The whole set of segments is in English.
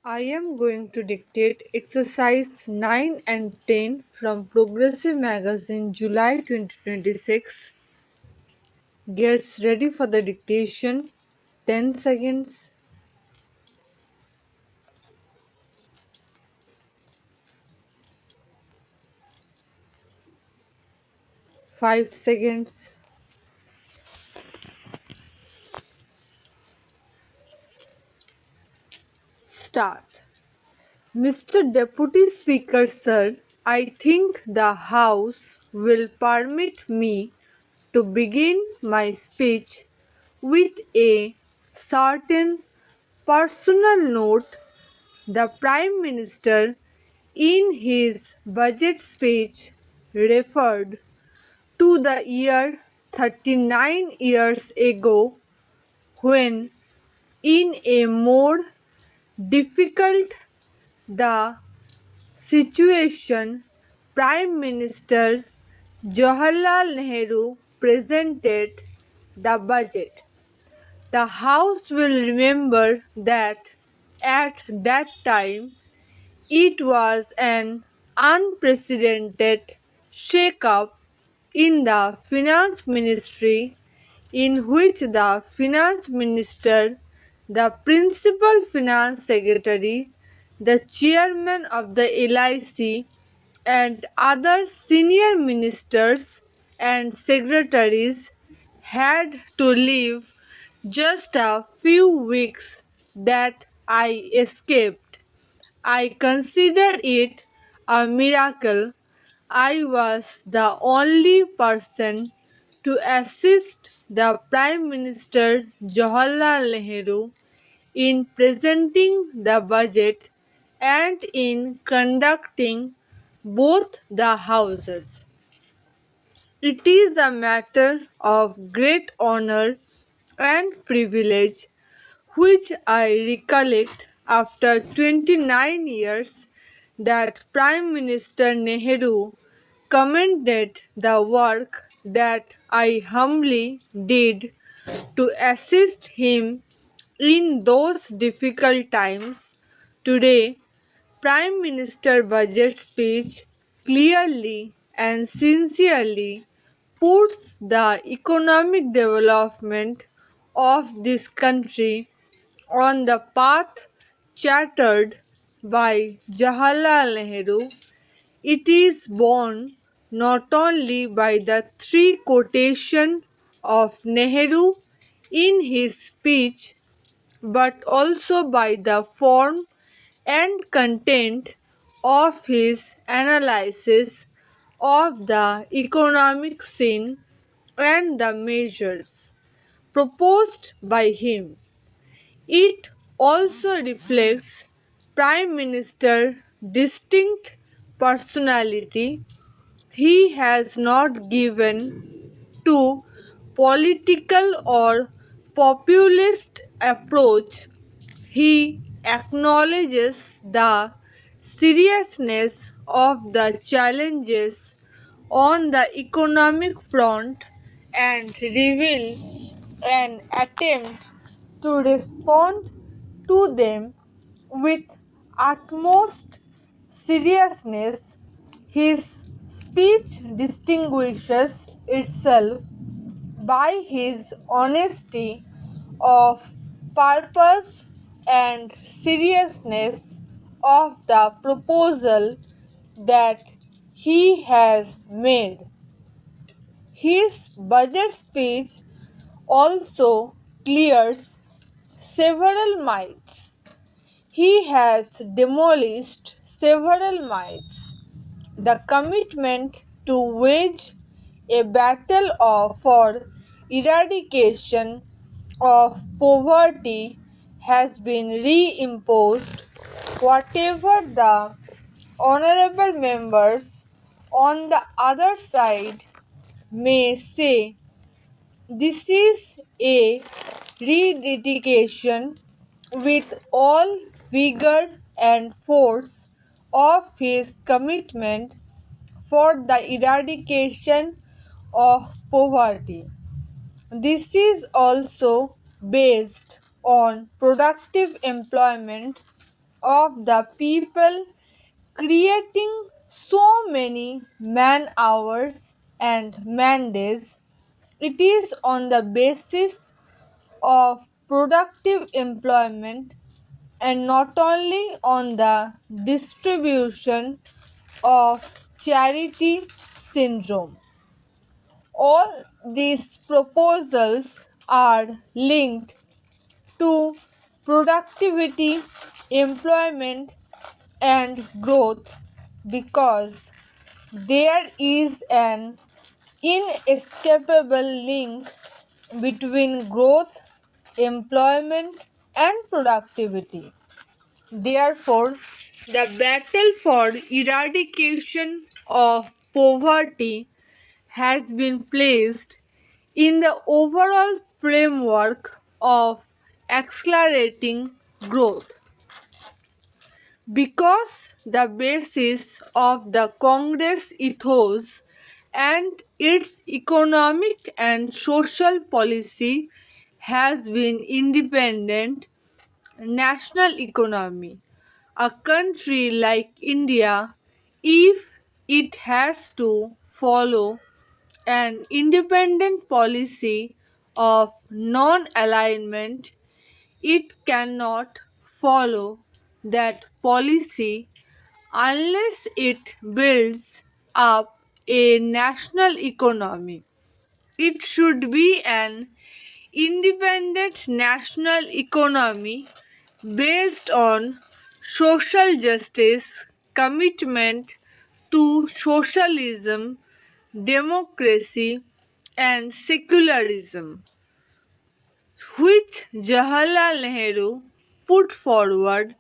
I am going to dictate exercise 9 and 10 from Progressive Magazine, July 2026. Gets ready for the dictation. 10 seconds. 5 seconds. Start. Mr. Deputy Speaker, sir, I think the House will permit me to begin my speech with a certain personal note. The Prime Minister, in his budget speech, referred to the year 39 years ago when, in a more difficult the situation, Prime Minister Jawaharlal Nehru presented the budget. The House will remember that at that time it was an unprecedented shake-up in the Finance Ministry, in which the Finance Minister, the Principal Finance Secretary, the Chairman of the LIC, and other senior ministers and secretaries had to leave just a few weeks that I escaped. I consider it a miracle I was the only person to assist the Prime Minister Jawaharlal Nehru in presenting the budget and in conducting both the houses. It is a matter of great honor and privilege which I recollect after 29 years that Prime Minister Nehru commended the work that I humbly did to assist him in those difficult times. Today, Prime Minister budget speech clearly and sincerely puts the economic development of this country on the path chartered by Jawaharlal Nehru. It is borne not only by the three quotations of Nehru in his speech but also by the form and content of his analysis of the economic scene and the measures proposed by him. It also reflects Prime Minister's distinct personality. He has not given to political or populist approach. He acknowledges the seriousness of the challenges on the economic front and reveal an attempt to respond to them with utmost seriousness. His speech distinguishes itself by his honesty of purpose and seriousness of the proposal that he has made. His budget speech also clears several myths. He has demolished several myths. The commitment to wage a battle for eradication of poverty has been reimposed. Whatever the honorable members on the other side may say, this is a rededication with all vigor and force of his commitment for the eradication of poverty. This is also based on productive employment of the people, creating so many man hours and man days. It is on the basis of productive employment and not only on the distribution of charity syndrome. All these proposals are linked to productivity, employment, and growth because there is an inescapable link between growth, employment, and productivity. Therefore, the battle for eradication of poverty has been placed in the overall framework of accelerating growth. Because the basis of the Congress ethos and its economic and social policy has been independent national economy. A country like India, if it has to follow an independent policy of non alignment, it cannot follow that policy unless it builds up a national economy. It should be an independent national economy based on social justice, commitment to socialism, democracy, and secularism, which Jawaharlal Nehru put forward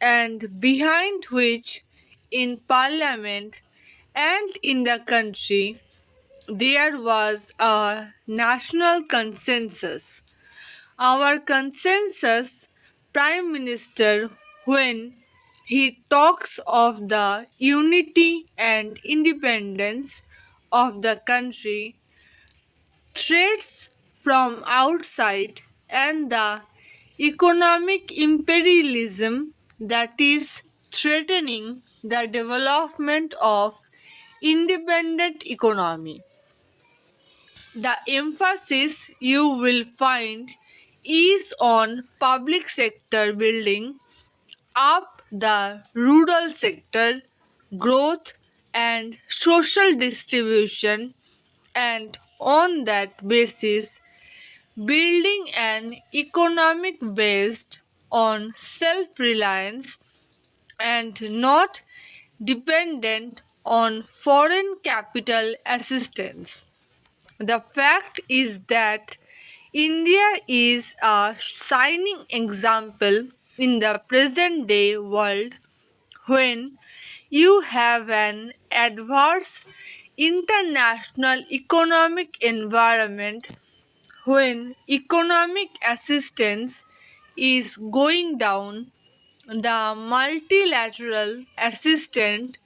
and behind which in parliament and in the country there was a national consensus. Our consensus Prime Minister, when he talks of the unity and independence of the country, threats from outside and the economic imperialism that is threatening the development of independent economy. The emphasis you will find is on public sector building up the rural sector, growth and social distribution, and on that basis building an economic based on self-reliance and not dependent on foreign capital assistance. The fact is that India is a shining example in the present day world when you have an adverse international economic environment, when economic assistance is going down, the multilateral assistance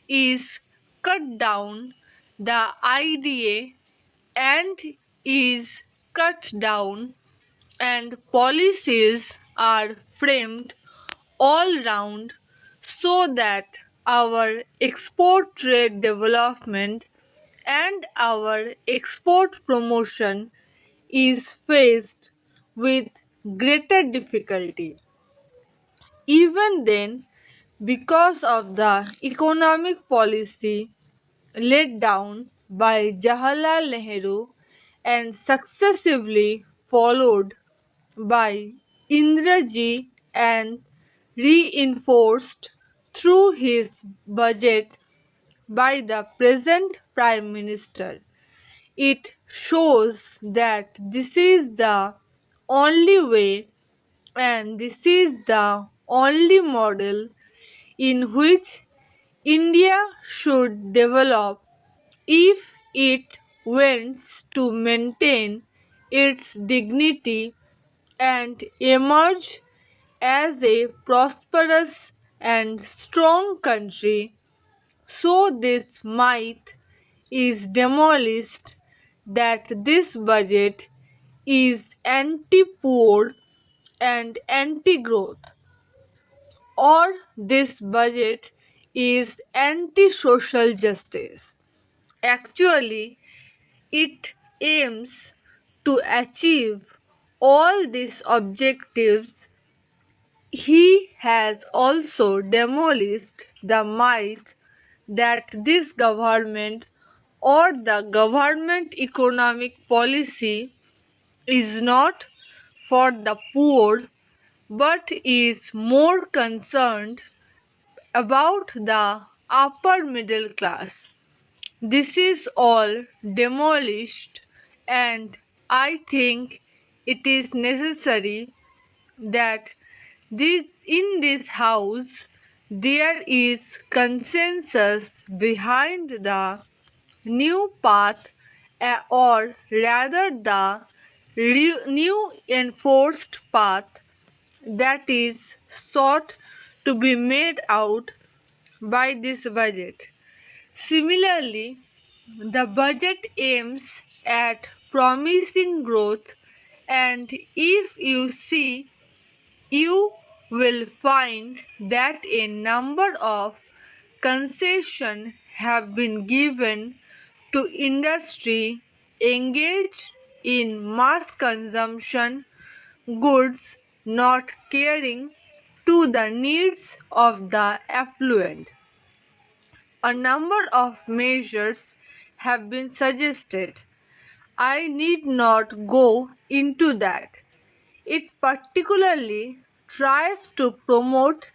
is cut down, the IDA and is cut down, and policies are framed all round so that our export trade development and our export promotion is faced with greater difficulty. Even then, because of the economic policy laid down by Jawaharlal Nehru and successively followed by Indraji and reinforced through his budget by the present Prime Minister. It shows that this is the only way and this is the only model in which India should develop if it wants to maintain its dignity and emerge as a prosperous and strong country. So, this myth is demolished that this budget is anti poor and anti growth. or this budget is anti-social justice. Actually, it aims to achieve all these objectives. He has also demolished the myth that this government or the government economic policy is not for the poor but is more concerned about the upper middle class. This is all demolished, and I think it is necessary that this house there is consensus behind the new path, or rather the new enforced path that is sought to be made out by this budget. Similarly, the budget aims at promising growth, and if you see, you will find that a number of concessions have been given to industry engaged in mass consumption goods, not caring to the needs of the affluent. A number of measures have been suggested. I need not go into that. It particularly tries to promote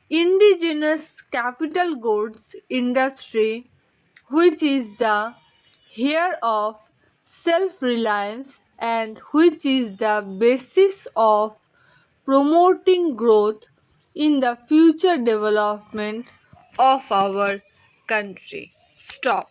indigenous capital goods industry, which is the heir of self-reliance and which is the basis of promoting growth in the future development of our country. Stop.